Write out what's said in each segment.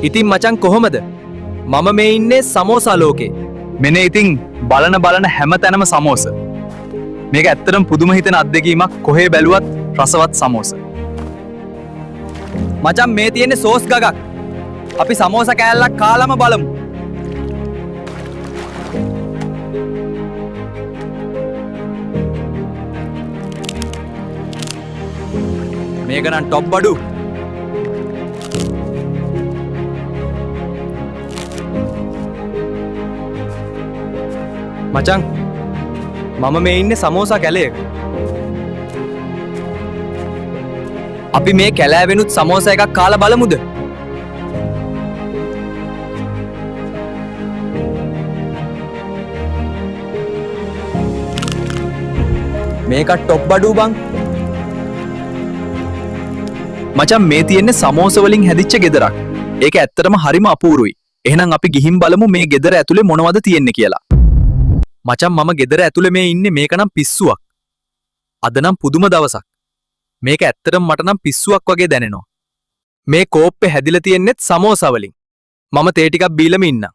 ඉතින් මචං කොහොමද? මම මේ ඉන්නේ සමෝසා ලෝකේ. මෙන්න ඉතින් බලන හැම තැනම සමෝස. මේක ඇත්තටම පුදුම හිතෙන අත්දැකීමක්. කොහේ බැලුවත් රසවත් සමෝස. මචං මේ තියෙන්නේ සෝස් ගගක්. අපි සමෝසා කෑල්ලක් කාලම බලමු. මේක නම් ටොප් බඩු. මචං මම මේ ඉන්නේ සමෝසා කැලයක. අපි මේ කැලෑවෙනුත් සමෝසා එකක් කාලා බලමුද? මේක ටොප් බඩු බං. මචං මේ තියෙන්නේ සමෝස වලින් හැදිච්ච ගෙදරක්. ඒක ඇත්තටම හරිම අපූරුයි. එහෙනම් අපි ගිහින් බලමු මේ ගෙදර ඇතුලේ මොනවද තියෙන්නේ කියලා. මචං මම ගෙදර ඇතුලේ මේ ඉන්නේ. මේක නම් පිස්සුවක්. අද නම් පුදුම දවසක්. මේක ඇත්තටම මට නම් පිස්සුවක් වගේ දැනෙනවා. මේ කෝප්පේ හැදිලා තියෙන්නෙත් සමෝසා වලින්. මම තේ ටිකක් බීලම ඉන්නම්.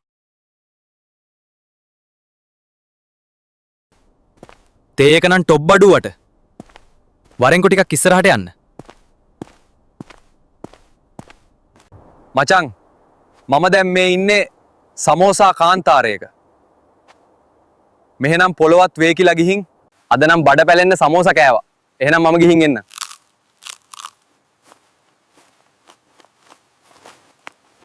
තේ එක නම් ටොප් බඩුවට. වරෙන්කො ටිකක් ඉස්සරහට යන්න. මචං මම දැන් මේ ඉන්නේ සමෝසා කාන්තාරයක. මෙහෙනම් පොළොවත් වේ කියලා ගිහින් අද නම් බඩ පැලෙන්න සමෝසා කෑවා. එහෙනම් මම ගිහින් එන්න.